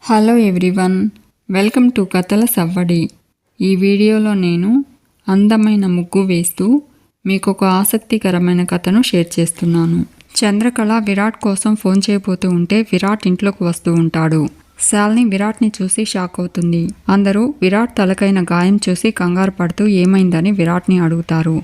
Hello everyone, welcome to కథల సవ్వడి. ఈ వీడియోలో నేను అందమైన ముగ్గు వేస్తూ మీకు ఒక ఆసక్తికరమైన కథను షేర్ చేస్తున్నాను. చంద్రకళ విరాట్ కోసం ఫోన్ చేయబోతూ ఉంటే విరాట్ ఇంట్లోకి వస్తూ ఉంటాడు. శాలిని విరాట్ని చూసి షాక్ అవుతుంది. అందరూ విరాట్ తలకైన గాయం చూసి కంగారు పడుతూ ఏమైందని విరాట్ని అడుగుతారు.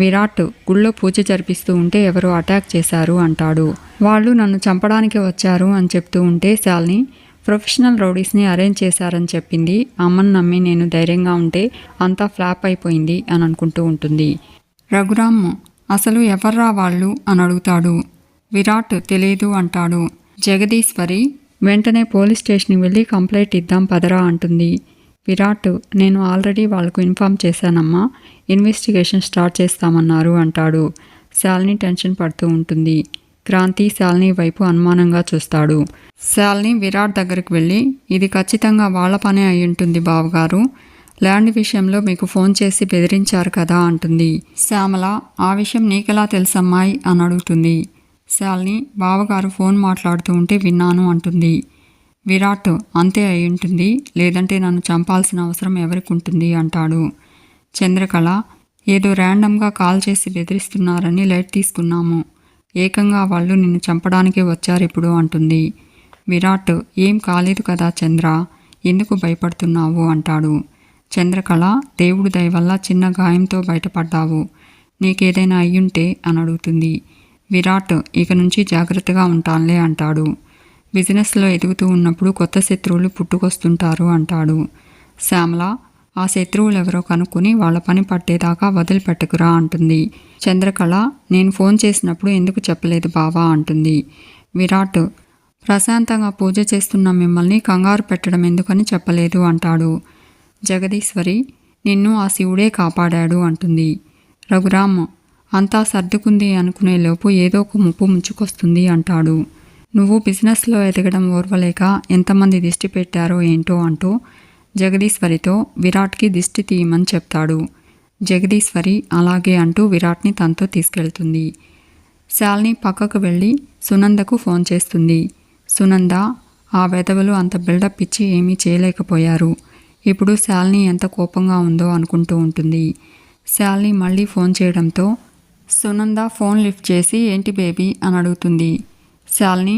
విరాట్ గుళ్ళో పూజ జరిపిస్తూ ఉంటే ఎవరో అటాక్ చేశారు అంటాడు. వాళ్ళు నన్ను చంపడానికి వచ్చారు అని చెప్తూ ఉంటే శాలిని ప్రొఫెషనల్ రౌడీస్ని అరేంజ్ చేశారని చెప్పింది. అమ్మని నమ్మి నేను ధైర్యంగా ఉంటే అంతా ఫ్లాప్ అయిపోయింది అని అనుకుంటూ ఉంటుంది. రఘురామ్ అసలు ఎవర్రా వాళ్ళు అని అడుగుతాడు. విరాట్ తెలియదు అంటాడు. జగదీశ్వరి వెంటనే పోలీస్ స్టేషన్కి వెళ్ళి కంప్లైంట్ ఇద్దాం పదరా అంటుంది. విరాట్ నేను ఆల్రెడీ వాళ్ళకు ఇన్ఫామ్ చేశానమ్మా, ఇన్వెస్టిగేషన్ స్టార్ట్ చేస్తామన్నారు అంటాడు. శాలిని టెన్షన్ పడుతూ ఉంటుంది. క్రాంతి శాలిని వైపు అనుమానంగా చూస్తాడు. శాలిని విరాట్ దగ్గరికి వెళ్ళి ఇది ఖచ్చితంగా వాళ్ళ పనే అయి ఉంటుంది బావగారు, ల్యాండ్ విషయంలో మీకు ఫోన్ చేసి బెదిరించారు కదా అంటుంది. శ్యామల ఆ విషయం నీకెలా తెలుసమ్మాయి అని అడుగుతుంది. శాలిని బావగారు ఫోన్ మాట్లాడుతూ ఉంటే విన్నాను అంటుంది. విరాట్ అంతే అయి ఉంటుంది, లేదంటే నన్ను చంపాల్సిన అవసరం ఎవరికి ఉంటుంది అంటాడు. చంద్రకళ ఏదో ర్యాండమ్గా కాల్ చేసి బెదిరిస్తున్నారని లైట్ తీసుకున్నాము, ఏకంగా వాళ్ళు నిన్ను చంపడానికే వచ్చారు ఇప్పుడు అంటుంది. విరాట్ ఏం కాలేదు కదా చంద్ర, ఎందుకు భయపడుతున్నావు అంటాడు. చంద్రకళ దేవుడి దయ వల్ల చిన్న గాయంతో బయటపడ్డావు, నీకేదైనా అయ్యుంటే అని అడుగుతుంది. విరాట్ ఇక నుంచి జాగ్రత్తగా ఉంటానులే అంటాడు. బిజినెస్లో ఎదుగుతూ ఉన్నప్పుడు కొత్త శత్రువులు పుట్టుకొస్తుంటారు అంటాడు. శ్యామల ఆ శత్రువులు ఎవరో కనుక్కొని వాళ్ళ పని పట్టేదాకా వదిలిపెట్టకురా అంటుంది. చంద్రకళ నేను ఫోన్ చేసినప్పుడు ఎందుకు చెప్పలేదు బావా అంటుంది. విరాట్ ప్రశాంతంగా పూజ చేస్తున్న మిమ్మల్ని కంగారు పెట్టడం ఎందుకని చెప్పలేదు అంటాడు. జగదీశ్వరి నిన్ను ఆ శివుడే కాపాడాడు అంటుంది. రఘురామ్ అంతా సర్దుకుంది అనుకునేలోపు ఏదో ఒక ముప్పు ముంచుకొస్తుంది అంటాడు. నువ్వు బిజినెస్లో ఎదగడం ఓర్వలేక ఎంతమంది దిష్టి పెట్టారో ఏంటో అంటూ జగదీశ్వరితో విరాట్కి దిష్టి తీయమని చెప్తాడు. జగదీశ్వరి అలాగే అంటూ విరాట్ని తనతో తీసుకెళ్తుంది. శాలిని పక్కకు వెళ్ళి సునందకు ఫోన్ చేస్తుంది. సునంద ఆ వెధవలు అంత బిల్డప్ ఇచ్చి ఏమీ చేయలేకపోయారు, ఇప్పుడు శాలిని ఎంత కోపంగా ఉందో అనుకుంటూ ఉంటుంది. శాలిని మళ్ళీ ఫోన్ చేయడంతో సునంద ఫోన్ లిఫ్ట్ చేసి ఏంటి బేబీ అని అడుగుతుంది. శాలిని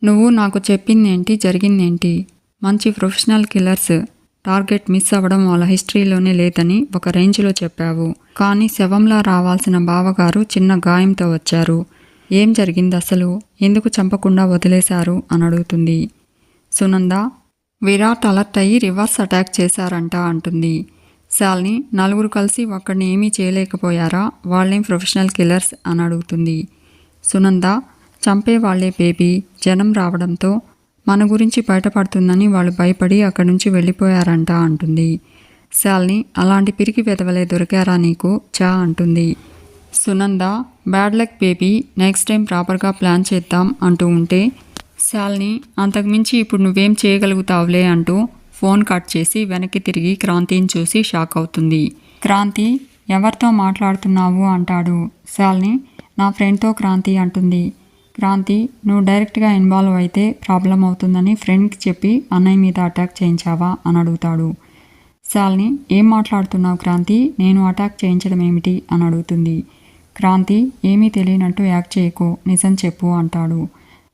నువ్వు నాకు చెప్పిందేంటి, జరిగిందేంటి? మంచి ప్రొఫెషనల్ కిల్లర్స్ టార్గెట్ మిస్ అవ్వడం వాళ్ళ హిస్టరీలోనే లేదని ఒక రేంజ్లో చెప్పావు, కానీ శవంలా రావాల్సిన బావగారు చిన్న గాయంతో వచ్చారు, ఏం జరిగింది అసలు, ఎందుకు చంపకుండా వదిలేశారు అని అడుగుతుంది. సునంద విరాట్ అలర్ట్ అయ్యి రివర్స్ అటాక్ చేశారంట అంటుంది. శాలిని నలుగురు కలిసి ఒక్కడిని ఏమీ చేయలేకపోయారా, వాళ్ళేం ప్రొఫెషనల్ కిల్లర్స్ అని అడుగుతుంది. సునంద చంపేవాళ్లే బేబీ, జనం రావడంతో మన గురించి బయటపడుతుందని వాళ్ళు భయపడి అక్కడి నుంచి వెళ్ళిపోయారంట అంటుంది. శాలిని అలాంటి పిరికి వెదవలే దొరికారా నీకు చా అంటుంది. Sunanda bad luck baby, next time ప్రాపర్గా ప్లాన్ చేద్దాం అంటూ ఉంటే శాలిని అంతకుమించి ఇప్పుడు నువ్వేం చేయగలుగుతావులే అంటూ ఫోన్ కట్ చేసి వెనక్కి తిరిగి క్రాంతిని చూసి షాక్ అవుతుంది. క్రాంతి ఎవరితో మాట్లాడుతున్నావు అంటాడు. శాలిని నా ఫ్రెండ్తో క్రాంతి అంటుంది. క్రాంతి నువ్వు డైరెక్ట్గా ఇన్వాల్వ్ అయితే ప్రాబ్లం అవుతుందని ఫ్రెండ్కి చెప్పి అన్నయ్య మీద అటాక్ చేయించావా అని అడుగుతాడు. శాలిని ఏం మాట్లాడుతున్నావు క్రాంతి, నేను అటాక్ చేయించడం ఏమిటి అని అడుగుతుంది. క్రాంతి ఏమీ తెలియనట్టు యాక్ట్ చేయకు, నిజం చెప్పు అంటాడు.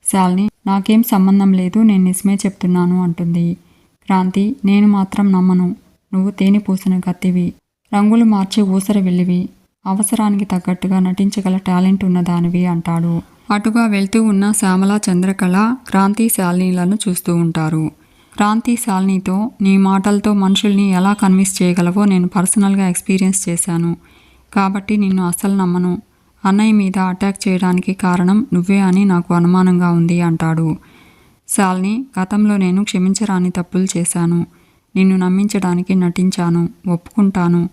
శాలిని నాకేం సంబంధం లేదు, నేను నిజమే చెప్తున్నాను అంటుంది. క్రాంతి నేను మాత్రం నమ్మను, నువ్వు తేనె పూసిన కత్తివి, రంగులు మార్చే ఊసర వెళ్ళివి, అవసరానికి తగ్గట్టుగా నటించగల టాలెంట్ ఉన్నదానివి అంటాడు. అటుగా వెళ్తూ ఉన్న శ్యామల చంద్రకళ క్రాంతి శాలినీలను చూస్తూ ఉంటారు. క్రాంతి శాలినితో నీ మాటలతో మనుషుల్ని ఎలా కన్విన్స్ చేయగలవో నేను పర్సనల్గా ఎక్స్పీరియన్స్ చేశాను, కాబట్టి నిన్ను అస్సలు నమ్మను, అన్నయ్య మీద అటాక్ చేయడానికి కారణం నువ్వే అని నాకు అనుమానంగా ఉంది అంటాడు. శాలిని గతంలో నేను క్షమించరాని తప్పులు చేశాను, నిన్ను నమ్మించడానికి నటించాను, ఒప్పుకుంటాను,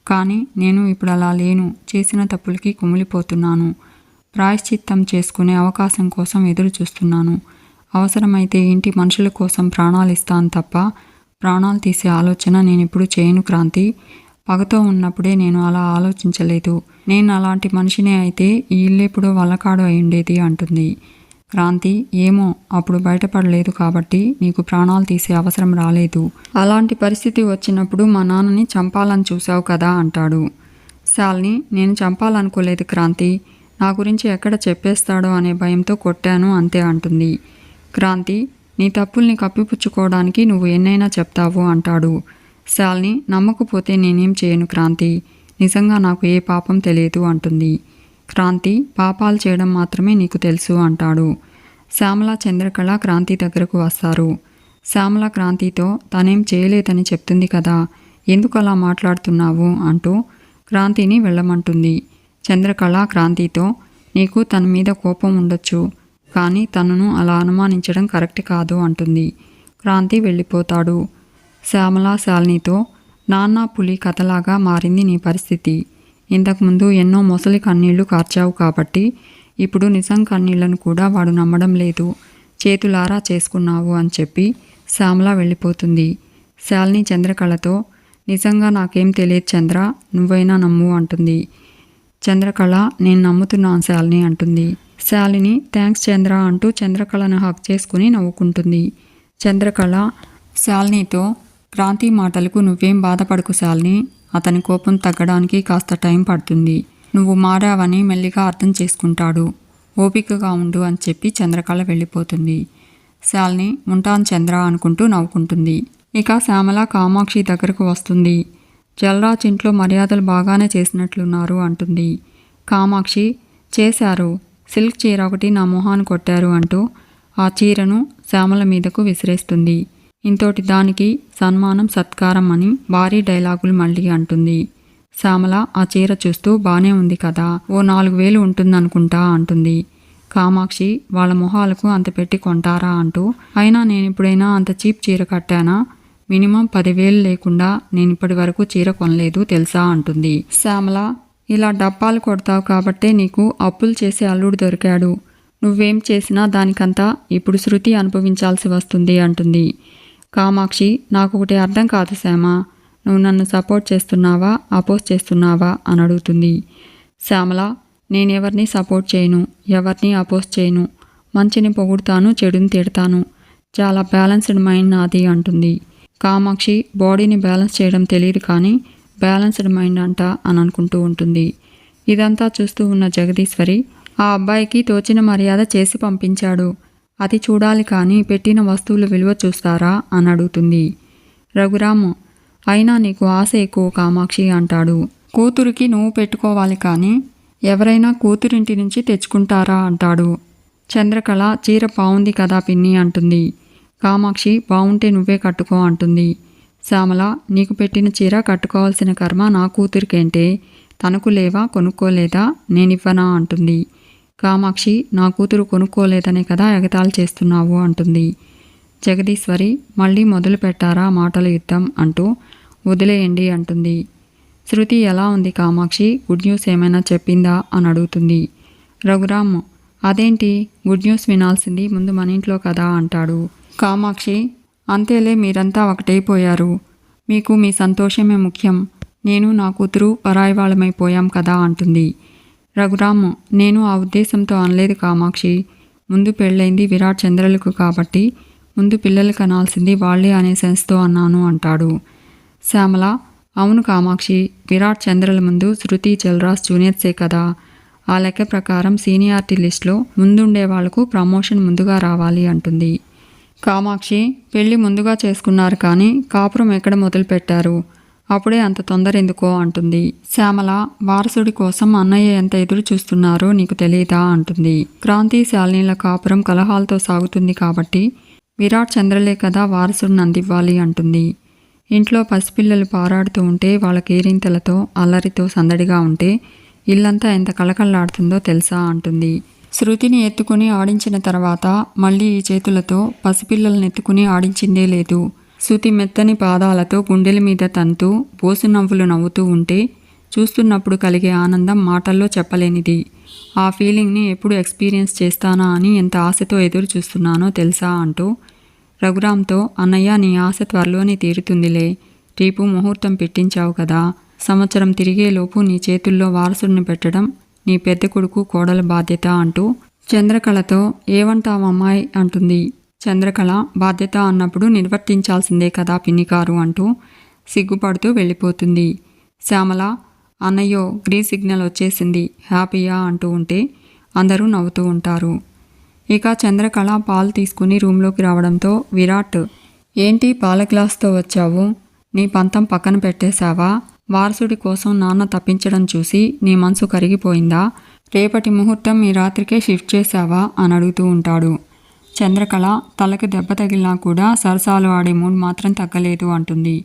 కానీ నేను ఇప్పుడు అలా లేను, చేసిన తప్పులకి కుమిలిపోతున్నాను, ప్రాయశ్చిత్తం చేసుకునే అవకాశం కోసం ఎదురు చూస్తున్నాను, అవసరమైతే ఇంటి మనుషుల కోసం ప్రాణాలు ఇస్తాను తప్ప ప్రాణాలు తీసే ఆలోచన నేను ఇప్పుడు చేయను క్రాంతి, పగతో ఉన్నప్పుడే నేను అలా ఆలోచించలేదు, నేను అలాంటి మనిషినే అయితే ఈ ఇల్లెప్పుడో వల్లకాడు అయి ఉండేది అంటుంది. క్రాంతి, ఏమో అప్పుడు బయటపడలేదు కాబట్టి నీకు ప్రాణాలు తీసే అవసరం రాలేదు. అలాంటి పరిస్థితి వచ్చినప్పుడు మా నాన్నని చంపాలని చూసావు కదా అంటాడు. శాలిని, నేను చంపాలనుకోలేదు క్రాంతి. నా గురించి ఎక్కడ చెప్పేస్తాడో అనే భయంతో కొట్టాను అంతే అంటుంది. క్రాంతి, నీ తప్పుల్ని కప్పిపుచ్చుకోవడానికి నువ్వు ఎన్నైనా చెప్తావు అంటాడు. శాలిని, నమ్మకపోతే నేనేం చేయను క్రాంతి. నిజంగా నాకు ఏ పాపం తెలియదు అంటుంది. క్రాంతి, పాపాలు చేయడం మాత్రమే నీకు తెలుసు అంటాడు. శ్యామల, చంద్రకళ క్రాంతి దగ్గరకు వస్తారు. శ్యామల క్రాంతితో తనేం చేయలేదని చెప్తుంది కదా, ఎందుకు అలా మాట్లాడుతున్నావు అంటూ క్రాంతిని వెళ్ళమంటుంది. చంద్రకళ క్రాంతితో, నీకు తన మీద కోపం ఉండొచ్చు, కానీ తనను అలా అనుమానించడం కరెక్ట్ కాదు అంటుంది. క్రాంతి వెళ్ళిపోతాడు. శ్యామల శాలినితో, నాన్న పులి కథలాగా మారింది నీ పరిస్థితి. ఇంతకుముందు ఎన్నో మొసలి కన్నీళ్లు కార్చావు కాబట్టి ఇప్పుడు నిజం కన్నీళ్లను కూడా వాడు నమ్మడం లేదు. చేతులారా చేసుకున్నావు అని చెప్పి శ్యామల వెళ్ళిపోతుంది. శాలిని చంద్రకళతో, నిజంగా నాకేం తెలియదు చంద్ర, నువ్వైనా నమ్ము అంటుంది. చంద్రకళ, నేను నమ్ముతున్నాను శాలిని అంటుంది. శాలిని, థ్యాంక్స్ చంద్ర అంటూ చంద్రకళను హక్ చేసుకుని నవ్వుకుంటుంది. చంద్రకళ శాలినితో, క్రాంతి మాటలకు నువ్వేం బాధపడకు శాలిని, అతని కోపం తగ్గడానికి కాస్త టైం పడుతుంది. నువ్వు మారావని మెల్లిగా అర్థం చేసుకుంటాడు. ఓపికగా ఉండు అని చెప్పి చంద్రకళ వెళ్ళిపోతుంది. శాలిని, ఉంటాను చంద్ర అనుకుంటూ నవ్వుకుంటుంది. ఇక శ్యామల కామాక్షి దగ్గరకు వస్తుంది. జలరాజ్ ఇంట్లో మర్యాదలు బాగానే చేసినట్లున్నారు అంటుంది. కామాక్షి, చేశారు, సిల్క్ చీర ఒకటి నా మొహాన్ని కొట్టారు అంటూ ఆ చీరను శ్యామల మీదకు విసిరేస్తుంది. ఇంతోటి దానికి సన్మానం సత్కారం అని భారీ డైలాగులు మళ్ళీ అంటుంది. శ్యామల ఆ చీర చూస్తూ, బానే ఉంది కదా, ఓ 4,000 ఉంటుందనుకుంటా అంటుంది. కామాక్షి, వాళ్ళ మొహాలకు అంత పెట్టి కొంటారా అంటూ, అయినా నేనిప్పుడైనా అంత చీప్ చీర కట్టానా, మినిమం 10,000 లేకుండా నేనిప్పటి వరకు చీర కొనలేదు తెలుసా అంటుంది. శ్యామల, ఇలా డబ్బాలు కొడతావు కాబట్టే నీకు అప్పులు చేసే అల్లుడు దొరికాడు. నువ్వేం చేసినా దానికంతా ఇప్పుడు శృతి అనుభవించాల్సి వస్తుంది అంటుంది. కామాక్షి, నాకొకటి అర్థం కాదు శ్యామ, నువ్వు నన్ను సపోర్ట్ చేస్తున్నావా అపోజ్ చేస్తున్నావా అని అడుగుతుంది. శ్యామల, నేనెవరిని సపోర్ట్ చేయను, ఎవరిని అపోజ్ చేయను, మంచిని పొగుడుతాను, చెడుని తిడతాను, చాలా బ్యాలెన్స్డ్ మైండ్ నాది అంటుంది. కామాక్షి, బాడీని బ్యాలెన్స్ చేయడం తెలియదు కానీ బ్యాలెన్స్డ్ మైండ్ అంట అని అనుకుంటూ ఉంటుంది. ఇదంతా చూస్తూ ఉన్న జగదీశ్వరి, ఆ అబ్బాయికి తోచిన మర్యాద చేసి పంపించాడు, అది చూడాలి కానీ పెట్టిన వస్తువుల విలువ చూస్తారా అని అడుగుతుంది. రఘురామ్, అయినా నీకు ఆశ ఎక్కువ కామాక్షి అంటాడు. కూతురికి నువ్వు పెట్టుకోవాలి కానీ ఎవరైనా కూతురింటి నుంచి తెచ్చుకుంటారా అంటాడు. చంద్రకళ, చీర బాగుంది కదా పిన్ని అంటుంది. కామాక్షి, బాగుంటే నువ్వే కట్టుకో అంటుంది. శ్యామల, నీకు పెట్టిన చీర కట్టుకోవాల్సిన కర్మ నా కూతురికేంటే, తనకు లేవా, కొనుక్కోలేదా, నేనివ్వనా అంటుంది. కామాక్షి, నా కూతురు కొనుక్కోలేదనే కదా ఎగతాళి చేస్తున్నావు అంటుంది. జగదీశ్వరి, మళ్ళీ మొదలు పెట్టారా మాటల యుద్ధం అంటూ, వదిలేయండి అంటుంది. శృతి ఎలా ఉంది కామాక్షి, గుడ్ న్యూస్ ఏమైనా చెప్పిందా అని అడుగుతుంది. రఘురామ్, అదేంటి, గుడ్ న్యూస్ వినాల్సింది ముందు మన ఇంట్లో కదా అంటాడు. కామాక్షి, అంతేలే, మీరంతా ఒకటైపోయారు, మీకు మీ సంతోషమే ముఖ్యం, నేను నా కూతురు పరాయి వాళ్ళమైపోయాం కదా అంటుంది. రఘురామ్, నేను ఆ ఉద్దేశంతో అనలేదు కామాక్షి, ముందు పెళ్ళైంది విరాట్ చంద్రలకు కాబట్టి ముందు పిల్లలు కనాల్సింది వాళ్లే అనే సెన్స్తో అన్నాను అంటాడు. శ్యామల, అవును కామాక్షి, విరాట్ చంద్రల ముందు శృతి జల్రాజ్ జూనియర్సే కదా, ఆ లెక్క ప్రకారం సీనియారిటీ లిస్ట్లో ముందుండే వాళ్లకు ప్రమోషన్ ముందుగా రావాలి అంటుంది. కామాక్షి, పెళ్లి ముందుగా చేసుకున్నారు కానీ కాపురం ఎక్కడ మొదలుపెట్టారు, అప్పుడే అంత తొందర ఎందుకో అంటుంది. శ్యామల, వారసుడి కోసం అన్నయ్య ఎంత ఎదురు చూస్తున్నారో నీకు తెలియదా అంటుంది. క్రాంతి శాలినీల కాపురం కలహాలతో సాగుతుంది కాబట్టి విరాట్ చంద్రలే కదా వారసుడిని అందివ్వాలి అంటుంది. ఇంట్లో పసిపిల్లలు పారాడుతూ ఉంటే వాళ్ళ కేరింతలతో అల్లరితో సందడిగా ఉంటే ఇల్లంతా ఎంత కళకళలాడుతుందో తెలుసా అంటుంది. శృతిని ఎత్తుకుని ఆడించిన తర్వాత మళ్ళీ ఈ చేతులతో పసిపిల్లల్ని ఎత్తుకుని ఆడించిందే లేదు. శృతి మెత్తని పాదాలతో గుండెల మీద తంతూ బోసు నవ్వులు నవ్వుతూ ఉంటే చూస్తున్నప్పుడు కలిగే ఆనందం మాటల్లో చెప్పలేనిది. ఆ ఫీలింగ్ని ఎప్పుడు ఎక్స్పీరియన్స్ చేస్తానా అని ఎంత ఆశతో ఎదురు చూస్తున్నానో తెలుసా అంటూ రఘురామ్తో, అన్నయ్య నీ ఆశ త్వరలోనే తీరుతుందిలే, రేపు ముహూర్తం పెట్టించావు కదా, సంవత్సరం తిరిగేలోపు నీ చేతుల్లో వారసుడిని పెట్టడం నీ పెద్ద కొడుకు కోడల బాధ్యత అంటూ చంద్రకళతో ఏమంటావమ్మాయి అంటుంది. చంద్రకళ బాధ్యత అన్నప్పుడు నిర్వర్తించాల్సిందే కదా పిన్నికారు అంటూ సిగ్గుపడుతూ వెళ్ళిపోతుంది. శ్యామల అన్నయ్యో గ్రీన్ సిగ్నల్ వచ్చేసింది హ్యాపీయా అంటూ ఉంటే అందరూ నవ్వుతూ ఉంటారు. ఇక చంద్రకళ పాలు తీసుకుని రూమ్లోకి రావడంతో విరాట్ ఏంటి పాల గ్లాస్తో వచ్చావు? నీ పంతం పక్కన పెట్టేశావా? వారసుడి కోసం నాన్న తప్పించడం చూసి నీ మనసు కరిగిపోయిందా? రేపటి ముహూర్తం ఈ రాత్రికే షిఫ్ట్ చేశావా అని అడుగుతూ ఉంటాడు. చంద్రకళ తలకి దెబ్బ తగిలినా కూడా సరసాలు ఆడే మూడ్ మాత్రం తగ్గలేదు అంటుంది.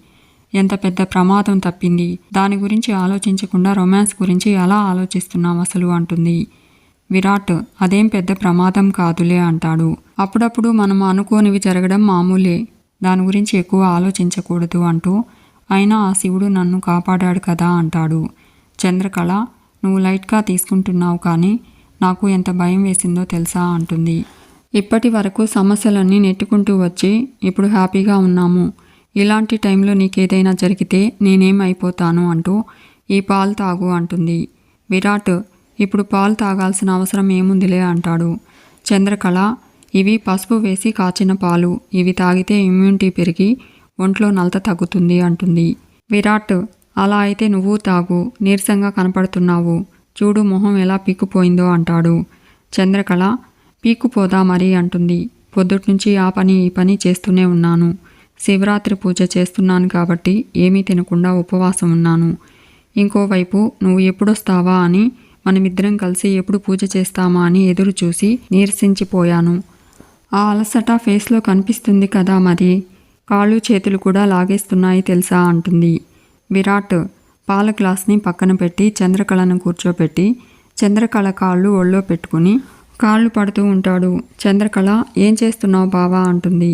ఎంత పెద్ద ప్రమాదం తప్పింది, దాని గురించి ఆలోచించకుండా రొమాన్స్ గురించి ఎలా ఆలోచిస్తున్నాం అసలు అంటుంది. విరాట్ అదేం పెద్ద ప్రమాదం కాదులే అంటాడు. అప్పుడప్పుడు మనం అనుకోనివి జరగడం మామూలే, దాని గురించి ఎక్కువ ఆలోచించకూడదు అంటూ అయినా ఆ శివుడు నన్ను కాపాడాడు కదా అంటాడు. చంద్రకళ నువ్వు లైట్గా తీసుకుంటున్నావు కానీ నాకు ఎంత భయం వేసిందో తెలుసా అంటుంది. ఇప్పటి వరకు సమస్యలన్నీ నెట్టుకుంటూ వచ్చి ఇప్పుడు హ్యాపీగా ఉన్నాము, ఇలాంటి టైంలో నీకేదైనా జరిగితే నేనేమైపోతాను అంటూ ఈ పాలు తాగు అంటుంది. విరాట్ ఇప్పుడు పాలు తాగాల్సిన అవసరం ఏముందిలే అంటాడు. చంద్రకళ ఇవి పసుపు వేసి కాచిన పాలు, ఇవి తాగితే ఇమ్యూనిటీ పెరిగి ఒంట్లో నలత తగ్గుతుంది అంటుంది. విరాట్ అలా అయితే నువ్వు తాగు, నీరసంగా కనపడుతున్నావు, చూడు మొహం ఎలా పీక్కుపోయిందో అంటాడు. చంద్రకళ పీక్కుపోదా మరి అంటుంది. పొద్దుట్నుంచి ఆ పని ఈ పని చేస్తూనే ఉన్నాను, శివరాత్రి పూజ చేస్తున్నాను కాబట్టి ఏమీ తినకుండా ఉపవాసం ఉన్నాను. ఇంకోవైపు నువ్వు ఎప్పుడొస్తావా అని మనమిద్దరం కలిసి ఎప్పుడు పూజ చేస్తామా అని ఎదురు చూసి నీరసించిపోయాను. ఆ అలసట ఫేస్లో కనిపిస్తుంది కదా మరి, కాళ్ళు చేతులు కూడా లాగేస్తున్నాయి తెలుసా అంటుంది. విరాట్ పాల గ్లాస్ని పక్కన పెట్టి చంద్రకళను కూర్చోబెట్టి చంద్రకళ కాళ్ళు ఒళ్ళో పెట్టుకుని కాళ్ళు పడుతూ ఉంటాడు. చంద్రకళ ఏం చేస్తున్నావు బావా అంటుంది.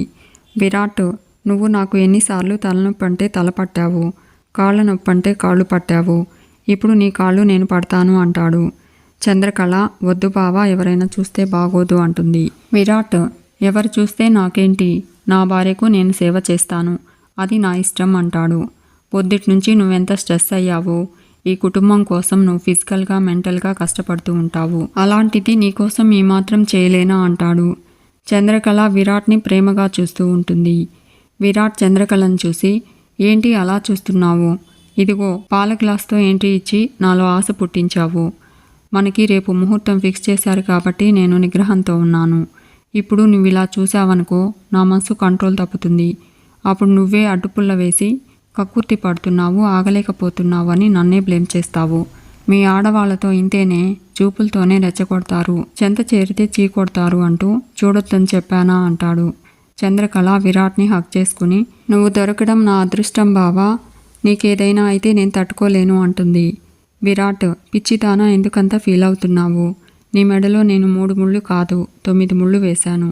విరాట్ నువ్వు నాకు ఎన్నిసార్లు తలనొప్పి అంటే తల పట్టావు, కాళ్ళ నొప్పి అంటే కాళ్ళు పట్టావు, ఇప్పుడు నీ కాళ్ళు నేను పడతాను అంటాడు. చంద్రకళ వద్దు బావా, ఎవరైనా చూస్తే బాగోదు అంటుంది. విరాట్ ఎవరు చూస్తే నాకేంటి, నా భార్యకు నేను సేవ చేస్తాను, అది నా ఇష్టం అంటాడు. పొద్దుట్నుంచి నువ్వెంత స్ట్రెస్ అయ్యావో, ఈ కుటుంబం కోసం నువ్వు ఫిజికల్గా మెంటల్గా కష్టపడుతూ ఉంటావు, అలాంటిది నీకోసం ఈ మాత్రం చేయలేనా అంటాడు. చంద్రకళ విరాట్ని ప్రేమగా చూస్తూ ఉంటుంది. విరాట్ చంద్రకళను చూసి ఏంటి అలా చూస్తున్నావు, ఇదిగో పాల గ్లాస్తో ఏంటి ఇచ్చి నాలో ఆశ పుట్టించావు, మనకి రేపు ముహూర్తం ఫిక్స్ చేశారు కాబట్టి నేను నిగ్రహంతో ఉన్నాను, ఇప్పుడు నువ్వు ఇలా చూసావనుకో నా మనసు కంట్రోల్ తప్పుతుంది, అప్పుడు నువ్వే అడ్డుపుల్ల వేసి కక్కుర్తి పడుతున్నావు, ఆగలేకపోతున్నావు అని నన్నే బ్లేమ్ చేస్తావు, మీ ఆడవాళ్లతో ఇంతేనే, చూపులతోనే రెచ్చగొడతారు, చెంత చేరితే చీకొడతారు అంటూ చూడొద్దని చెప్పానా అంటాడు. చంద్రకళ విరాట్ని హక్ చేసుకుని నువ్వు దొరకడం నా అదృష్టం బావా, నీకేదైనా అయితే నేను తట్టుకోలేను అంటుంది. విరాట్ పిచ్చిదానా ఎందుకంత ఫీల్ అవుతున్నావు, నీ మెడలో నేను 3 ముళ్ళు కాదు 9 ముళ్ళు వేశాను,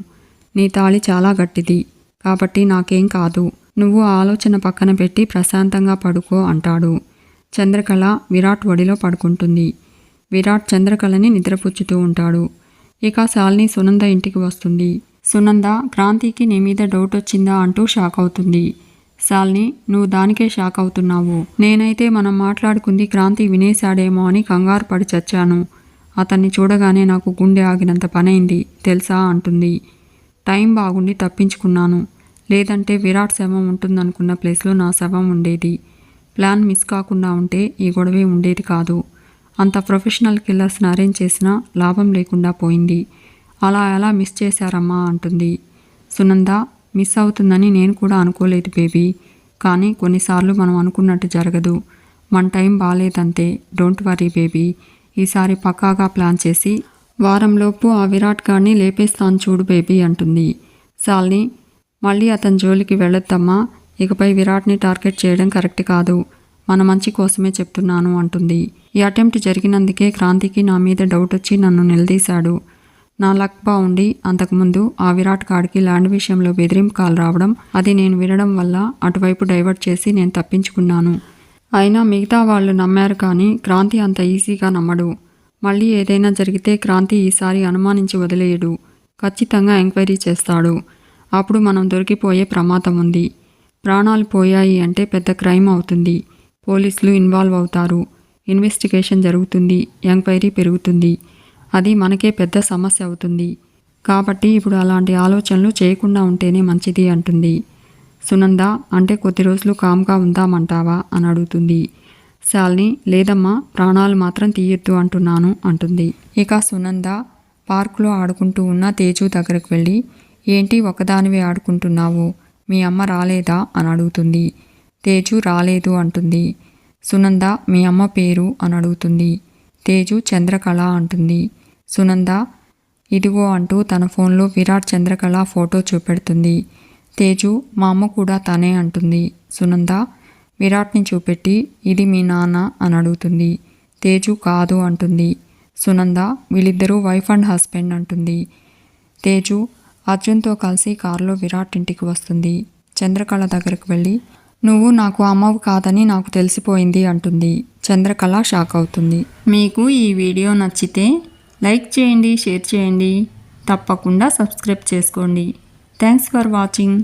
నీ తాళి చాలా గట్టిది కాబట్టి నాకేం కాదు, నువ్వు ఆలోచన పక్కన పెట్టి ప్రశాంతంగా పడుకో అంటాడు. చంద్రకళ విరాట్ ఒడిలో పడుకుంటుంది. విరాట్ చంద్రకళని నిద్రపుచ్చుతూ ఉంటాడు. ఇక శాలిని సునంద ఇంటికి వస్తుంది. సునంద క్రాంతికి నీ మీద డౌట్ వచ్చిందా అంటూ షాక్ అవుతుంది. శాలిని నువ్వు దానికే షాక్ అవుతున్నావు, నేనైతే మనం మాట్లాడుకుంది క్రాంతి వినేశాడేమో అని కంగారు పడి చచ్చాను, అతన్ని చూడగానే నాకు గుండె ఆగినంత పనైంది తెలుసా అంటుంది. టైం బాగుండి తప్పించుకున్నాను, లేదంటే విరాట్ శవం ఉంటుందనుకున్న ప్లేస్లో నా శవం ఉండేది, ప్లాన్ మిస్ కాకుండా ఉంటే ఈ గొడవే ఉండేది కాదు, అంత ప్రొఫెషనల్ కిల్లర్స్ని అరేంజ్ చేసినా లాభం లేకుండా పోయింది, అలా ఎలా మిస్ చేశారమ్మా అంటుంది. సునంద మిస్ అవుతుందని నేను కూడా అనుకోలేదు బేబీ, కానీ కొన్నిసార్లు మనం అనుకున్నట్టు జరగదు, మన టైం బాగాలేదంతే, డోంట్ వరీ బేబీ, ఈసారి పక్కాగా ప్లాన్ చేసి వారంలోపు ఆ విరాట్ గాడిని లేపేస్తాను చూడు బేబీ అంటుంది. శాలిని మళ్ళీ అతని జోలికి వెళ్ళొద్దమ్మా, ఇకపై విరాట్ని టార్గెట్ చేయడం కరెక్ట్ కాదు, మన మంచి కోసమే చెప్తున్నాను అంటుంది. ఈ అటెంప్ట్ జరిగినందుకే క్రాంతికి నా మీద డౌట్ వచ్చి నన్ను నిలదీశాడు, నా లక్ బాగుండి అంతకుముందు ఆ విరాట్ గాడికి ల్యాండ్ విషయంలో బెదిరింపు కాల్ రావడం, అది నేను వినడం వల్ల అటువైపు డైవర్ట్ చేసి నేను తప్పించుకున్నాను, అయినా మిగతా వాళ్ళు నమ్మారు కానీ క్రాంతి అంత ఈజీగా నమ్మడు, మళ్ళీ ఏదైనా జరిగితే క్రాంతి ఈసారి అనుమానించి వదిలేయడు, ఖచ్చితంగా ఎంక్వైరీ చేస్తాడు, అప్పుడు మనం దొరికిపోయే ప్రమాదం ఉంది, ప్రాణాలు పోయాయి అంటే పెద్ద క్రైమ్ అవుతుంది, పోలీసులు ఇన్వాల్వ్ అవుతారు, ఇన్వెస్టిగేషన్ జరుగుతుంది, ఎంక్వైరీ పెరుగుతుంది, అది మనకే పెద్ద సమస్య అవుతుంది. కాబట్టి ఇప్పుడు అలాంటి ఆలోచనలు చేయకుండా ఉంటేనే మంచిది అంటుంది. సునంద అంటే కొద్ది రోజులు కామ్గా ఉందామంటావా అని అడుగుతుంది. శాలిని లేదమ్మా, ప్రాణాలు మాత్రం తీయొద్దు అంటున్నాను అంటుంది. ఇక సునంద పార్కులో ఆడుకుంటూ ఉన్న తేజు దగ్గరకు వెళ్ళి, ఏంటి ఒకదానివే ఆడుకుంటున్నావు, మీ అమ్మ రాలేదా అని అడుగుతుంది. తేజు రాలేదు అంటుంది. సునంద మీ అమ్మ పేరు అని అడుగుతుంది. తేజు చంద్రకళ అంటుంది. సునంద ఇదిగో అంటూ తన ఫోన్లో విరాట్ చంద్రకళ ఫోటో చూపెడుతుంది. తేజు మా అమ్మ కూడా తనే అంటుంది. సునంద విరాట్ని చూపెట్టి ఇది మీ నాన్న అని అడుగుతుంది. తేజు కాదు అంటుంది. సునంద వీళ్ళిద్దరూ వైఫ్ అండ్ హస్బెండ్ అంటుంది. తేజు అర్జున్తో కలిసి కారులో విరాట్ ఇంటికి వస్తుంది. చంద్రకళ దగ్గరకు వెళ్ళి నువ్వు నాకు అమ్మవు కాదని నాకు తెలిసిపోయింది అంటుంది. చంద్రకళ షాక్ అవుతుంది. మీకు ఈ వీడియో నచ్చితే లైక్ చేయండి, షేర్ చేయండి, తప్పకుండా సబ్స్క్రైబ్ చేసుకోండి. Thanks for watching.